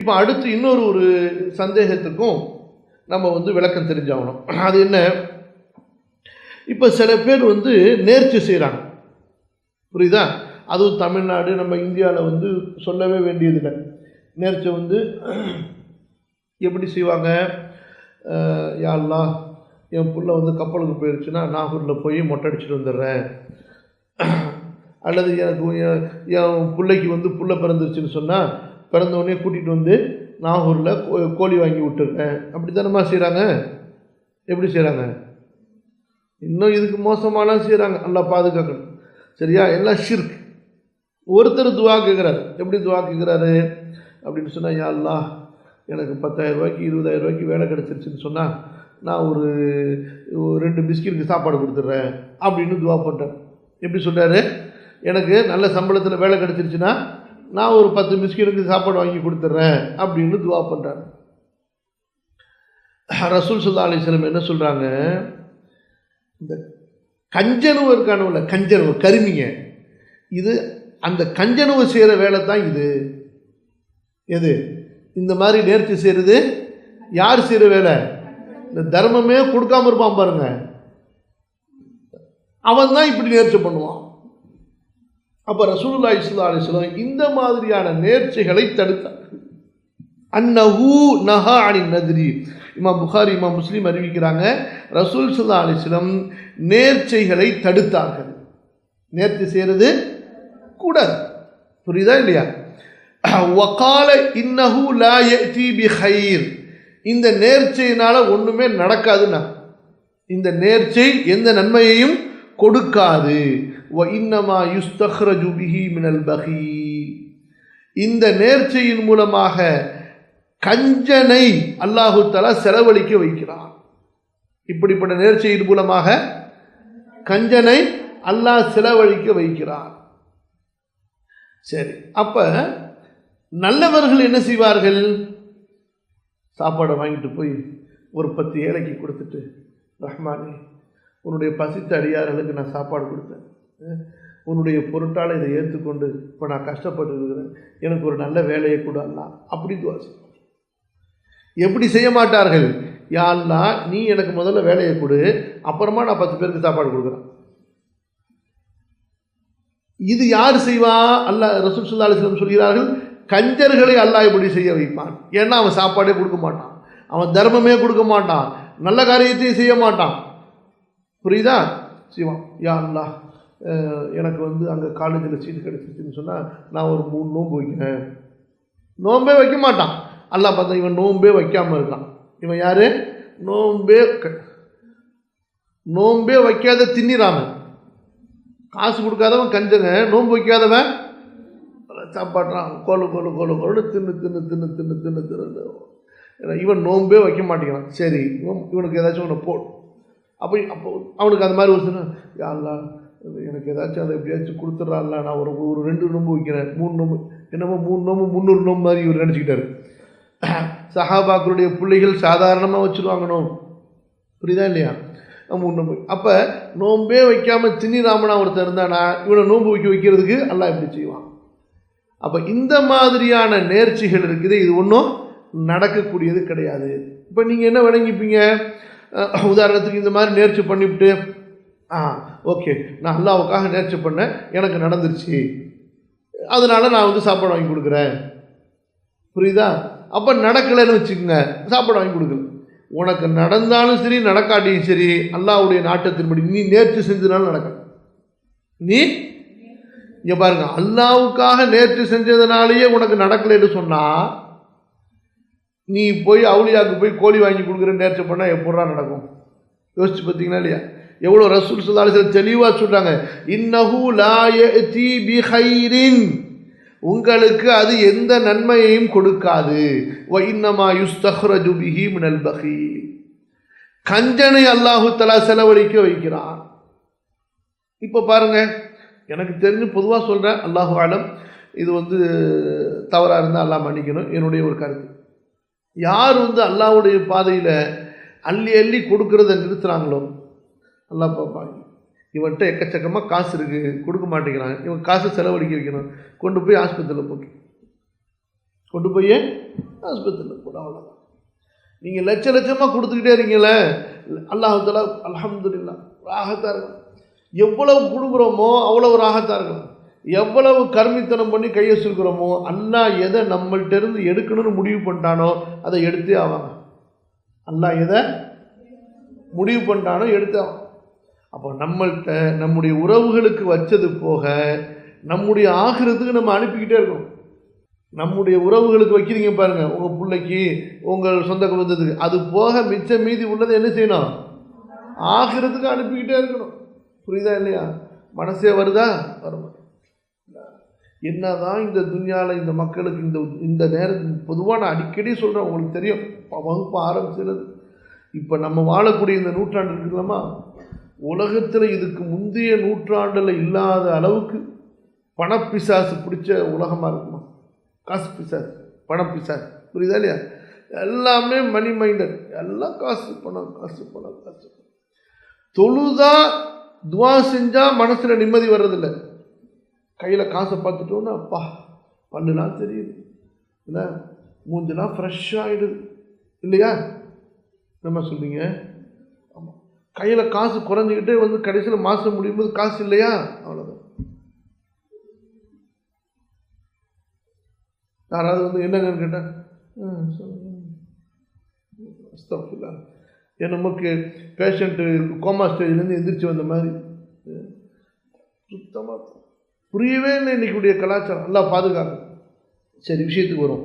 இப்போ அடுத்து இன்னொரு சந்தேகத்துக்கும் நம்ம விளக்கம் தெரிஞ்சாகணும். அது என்ன? இப்போ சில பேர் நேர்ச்சி செய்கிறாங்க, புரியுதா? அதுவும் தமிழ்நாடு நம்ம இந்தியாவில் சொல்லவே வேண்டியதில்லை. நேர்ச்சி எப்படி செய்வாங்க? யா அல்லாஹ், என் புள்ள கப்பலுக்கு போயிடுச்சுன்னா நாகூரில் போய் மொட்டை அடிச்சுட்டு வந்துடுறேன், அல்லது எனக்கு என் பிள்ளைக்கு புள்ள பிறந்துருச்சுன்னு சொன்னால் பிறந்தவொடனே கூட்டிகிட்டு நாகூரில் கோழி வாங்கி விட்டுருக்கேன். அப்படி தானம்மா செய்கிறாங்க. எப்படி செய்கிறாங்க? இன்னும் இதுக்கு மோசமாலாம் செய்கிறாங்க. நல்லா பாதுகாக்கணும், சரியா? எல்லாம் ஷிர்க். ஒருத்தர் துவா கேட்குறாரு. எப்படி துவா கேட்குறாரு அப்படின்னு சொன்னால், யா அல்லாஹ், எனக்கு 10,000 ரூபாய்க்கு 20,000 ரூபாய்க்கு வேலை கிடச்சிருச்சுன்னு சொன்னால் நான் ஒரு 2 பிஸ்கெட்டுக்கு சாப்பாடு கொடுத்துட்றேன் அப்படின்னு துவா பண்ணுறேன். எப்படி சொல்கிறாரு? எனக்கு நல்ல சம்பளத்தில் வேலை கிடச்சிருச்சுன்னா நான் ஒரு 10 பிஸ்கெட்டுக்கு சாப்பாடு வாங்கி கொடுத்துட்றேன் அப்படின்னு துவா பண்ணுறாங்க. ரசூல் ஸல்லல்லாஹு அலைஹி வஸல்லம் என்ன சொல்கிறாங்க? இந்த கஞ்சனவு இருக்கானுல, கஞ்சனவு கருமிங்க, இது அந்த கஞ்சனவு செய்கிற வேலை தான் இது. எது? இந்த மாதிரி நேர்ச்சி செய்கிறது யார் செய்கிற வேலை? இந்த தர்மமே கொடுக்காம இருப்பான் பாருங்க, அவன் தான் இப்படி நேர்ச்சி பண்ணுவான். அப்போ ரசூலுல்லாஹி ஸல்லல்லாஹு அலைஹி வஸல்லம் இந்த மாதிரியான நேர்ச்சிகளை தடுத்தார். அன்னஹு நஹா அனின் நத்ரி. இமாம் புகாரி, இமாம் முஸ்லிம் அறிவிக்கிறாங்க, ரசூல் ஸல்லல்லாஹு அலைஹி வஸல்லம் நேர்ச்சைகளை தடுத்தார்கள். நேர்ச்சி செய்கிறது கூடாது, புரியுதா இல்லையா? வகால இன்னஹு லா யஅதி பிகைர். இந்த நேர்ச்சையினால ஒன்றுமே நடக்காதுன்னா, இந்த நேர்ச்சை எந்த நன்மையையும் கொடுக்காது. வ இன்னமா யுஸ்தக்ரஜு பிஹி மினல் பகீல். இந்த நேர்ச்சையின் மூலமாக கஞ்சனை அல்லாஹு தஆலா செலவழிக்க வைக்கிறான். இப்படிப்பட்ட நேர்ச்சையின் மூலமாக கஞ்சனை அல்லாஹ் செலவழிக்க வைக்கிறான். சரி, அப்ப நல்லவர்கள் என்ன செய்வார்கள்? சாப்பாடை வாங்கிட்டு போய் ஒரு 10 ஏழைக்கு கொடுத்துட்டு, ரஹ்மானே, உன்னுடைய பசித்த அடியார்களுக்கு நான் சாப்பாடு கொடுத்தேன், உன்னுடைய பொருட்டால் இதை ஏற்றுக்கொண்டு இப்போ நான் கஷ்டப்பட்டு இருக்கிறேன், எனக்கு ஒரு நல்ல வேலையை கூட அல்லாஹ், அப்படி துவா செய்வார். எப்படி செய்ய மாட்டார்கள்? யா அல்லாஹ், நீ எனக்கு முதல்ல வேலையை கொடு, அப்புறமா நான் 10 பேருக்கு சாப்பாடு கொடுக்குறேன். இது யார் செய்வா? அல்லாஹ், ரசூல் ஸல்லல்லாஹு அலைஹி வஸல்லம் சொல்கிறார்கள், கஞ்சர்களை அல்லாஹ் இப்படி செய்ய வைப்பான். ஏன்னா அவன் சாப்பாடே கொடுக்க மாட்டான், அவன் தர்மமே கொடுக்க மாட்டான், நல்ல காரியத்தையும் செய்ய மாட்டான், புரியுதா? செய்வான். யா அல்லாஹ், எனக்கு அங்கே காலேஜில் சீட்டு கிடைச்சிச்சுன்னு சொன்னால் நான் ஒரு 3 நோன்பு வைக்கிறேன். நோன்பே வைக்க மாட்டான். அல்லாஹ் பார்த்தா இவன் நோன்பே வைக்காமல் இருக்கான். இவன் யாரு? நோன்பே வைக்காத தின்னிராமன், காசு கொடுக்காதவன் கஞ்சங்க, நோன்பு வைக்காதவன் சாப்பாடுறான், கொலு கொலு கொலு கொலு தின்னு தின்னு தின்னு தின்னு தின்னு தின்னு. இவன் நோன்பே வைக்க மாட்டேங்கிறான். சரி, இவனுக்கு ஏதாச்சும் ஒன்று போடும். அப்போ அவனுக்கு அந்த மாதிரி ஒரு சொன்ன, யா அல்லாஹ், எனக்கு ஏதாச்சும் அதை எப்படியாச்சும் கொடுத்துட்றான்ல, நான் ஒரு 2 நோன்பு வைக்கிறேன், 3 நோன்பு, என்னமோ 3 நோன்பு 300 நோன்பு மாதிரி இவர் நினச்சிக்கிட்டாரு. சஹாபாக்களுடைய பிள்ளைகள் சாதாரணமாக வச்சுருவாங்க நோன்பு, புரியுதா இல்லையா? 3 நோன்பு. அப்போ நோன்பே வைக்காமல் தின்னிராமனா ஒருத்தர் இருந்தானா இவனை நோன்பு வைக்கிறதுக்கு அல்லாஹ் எப்படி செய்வான்? அப்போ இந்த மாதிரியான நேர்ச்சிகள் இருக்குது, இது ஒன்றும் நடக்கக்கூடியது கிடையாது. இப்போ நீங்கள் என்ன விளங்கிப்பீங்க? உதாரணத்துக்கு இந்த மாதிரி நேர்ச்சி பண்ணிவிட்டு, ஓகே, நான் அல்லாஹ்வுக்காக நேர்ச்சி பண்ணேன், எனக்கு நடந்துருச்சு, அதனால நான் சாப்பாடு வாங்கி கொடுக்குறேன், புரியுதா? அப்போ நடக்கலைன்னு வச்சுக்கோங்க, சாப்பாடு வாங்கி கொடுக்கல. உனக்கு நடந்தாலும் சரி நடக்காட்டியும் சரி, அல்லாஹ்வுடைய நாட்டத்தின்படி நீ நேர்ச்சி செஞ்சதுனால நடக்கணும். நீ இங்கே பாருங்க, அல்லாஹ்வுக்காக நேர்ச்சி செஞ்சதுனாலேயே உனக்கு நடக்கலைன்னு சொன்னால், நீ போய் அவுலியாவுக்கு போய் கோழி வாங்கி கொடுக்குற நேர்ச்சி பண்ணால் எப்படா நடக்கும்? யோசிச்சு பார்த்தீங்கன்னா இல்லையா? எவ்வளோ ரசூல் ஸல்லல்லாஹு அலைஹி வஸல்லம் தெளிவாக சொல்கிறாங்க, இன்னஹு லா யஅதி பிகைரின், உங்களுக்கு அது எந்த நன்மையையும் கொடுக்காது. வ இன்னமா யுஸ்தக்ரஜு பிஹி மினல் பகீல். கஞ்சனை அல்லாஹு தஆலா செலவழிக்க வைக்கிறான். இப்போ பாருங்க, எனக்கு தெரிஞ்சு பொதுவாக சொல்கிறேன், அல்லாஹு ஆலம், இது தவறாக இருந்தால் அல்லாஹ் மன்னிக்கணும், என்னுடைய ஒரு கருத்து. யார் அல்லாஹ்வுடைய பாதையில் அள்ளி அள்ளி கொடுக்கறத நிறுத்துகிறாங்களோ அல்லாஹ் பார்ப்பாங்க. இவன்கிட்ட எக்கச்சக்கமாக காசு இருக்குது, கொடுக்க மாட்டேங்கிறான், இவன் காசை செலவழிக்க வைக்கணும், கொண்டு போய் ஆஸ்பத்திரியில் போட்டு கொண்டு போய் ஆஸ்பத்திரியில் கூட அவ்வளோதான். நீங்கள் லட்ச லட்சமாக கொடுத்துக்கிட்டே இருக்கீங்களே, அல்லாஹ் அல்ஹம்துலில்லாஹ் ராகத்தாக இருக்கலாம். எவ்வளவு கொடுக்குறோமோ அவ்வளவு ராகத்தாக இருக்கலாம். எவ்வளவு கர்மித்தனம் பண்ணி கையை சுருக்கிறோமோ அல்லாஹ் எதை நம்மள்ட்ட இருந்து எடுக்கணும்னு முடிவு பண்ணிட்டானோ அதை எடுத்தே ஆவாங்க. அல்லாஹ் எதை முடிவு பண்ணிட்டானோ எடுத்தே ஆவாங்க. அப்போ நம்மள்கிட்ட நம்முடைய உறவுகளுக்கு வச்சது போக நம்முடைய ஆகிரத்துக்கு நம்ம அனுப்பிக்கிட்டே இருக்கணும். நம்முடைய உறவுகளுக்கு வைக்கிறீங்க பாருங்க, உங்கள் பிள்ளைக்கு உங்கள் சொந்த குடும்பத்துக்கு, அது போக மிச்சம் மீதி உள்ளதை என்ன செய்யணும்? ஆகிரத்துக்கு அனுப்பிக்கிட்டே இருக்கணும். புரியுதா இல்லையா? மனசே வருதா? வரும். என்னதான் இந்த துன்யாவில் இந்த மக்களுக்கு இந்த நேரத்தில் பொதுவாக நான் அடிக்கடி சொல்கிறேன், உங்களுக்கு தெரியும், வகுப்பு ஆரம்பிச்சிருது. இப்போ நம்ம வாழக்கூடிய இந்த நூற்றாண்டு இருக்குல்லாமா, உலகத்தில் இதுக்கு முந்தைய நூற்றாண்டில் இல்லாத அளவுக்கு பணப்பிசாசு பிடிச்ச உலகமாக இருக்குமா? காசு பிசாசு, பணப்பிசாசு. புரியுதா இல்லையா? எல்லாமே மணி மைண்டட், எல்லாம் காசு பணம் காசு பணம் காசு. தொழுதா துவா செஞ்சால் மனசில் நிம்மதி வர்றதில்லை. கையில் காசை பார்த்துட்டோன்னா அப்பா பண்ணுலாம் தெரியுது இல்லை, மூஞ்செல்லாம் ஃப்ரெஷ்ஷாகிடுது இல்லையா? நம்ம சொல்றீங்க. ஆமாம், கையில் காசு குறைஞ்சிக்கிட்டே கடைசியில் மாதம் முடியும் போது காசு இல்லையா? அவ்வளோதான். யாராவது என்னங்கன்னு கேட்டேன், நமக்கு பேஷண்ட்டு கோமா ஸ்டேஜ்லேருந்து எந்திரிச்சு வந்த மாதிரி சுத்தமாக புரியவே இல்லை இன்னைக்குடைய கலாச்சாரம். எல்லாம் பாதுகாக்கும். சரி, விஷயத்துக்கு வரும்.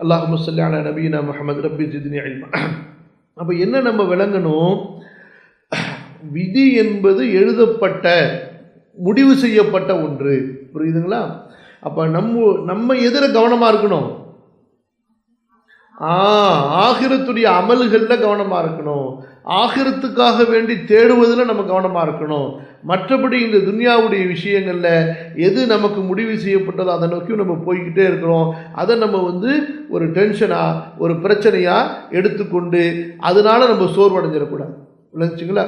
அல்லாஹும்ம ஸல்லி அலா நபியினா முஹம்மது ரப்பி ஜித்னி இல்மா. அப்போ என்ன நம்ம விளங்கணும்? விதி என்பது எழுதப்பட்ட முடிவு செய்யப்பட்ட ஒன்று. புரியுதுங்களா? அப்போ நம்ம எதிர கவனமாக இருக்கணும். ஆகிரத்துடைய அமல்களில் கவனமாக இருக்கணும். ஆகிரத்துக்காக வேண்டி தேடுவதில் நம்ம கவனமாக இருக்கணும். மற்றபடி இந்த துன்யாவுடைய விஷயங்களில் எது நமக்கு முடிவு செய்யப்பட்டதோ அதை நோக்கி நம்ம போய்கிட்டே இருக்கிறோம். அதை நம்ம ஒரு டென்ஷனாக ஒரு பிரச்சனையாக எடுத்துக்கொண்டு அதனால நம்ம சோர்வடைஞ்சிடக்கூடாது. விளங்குச்சுங்களா?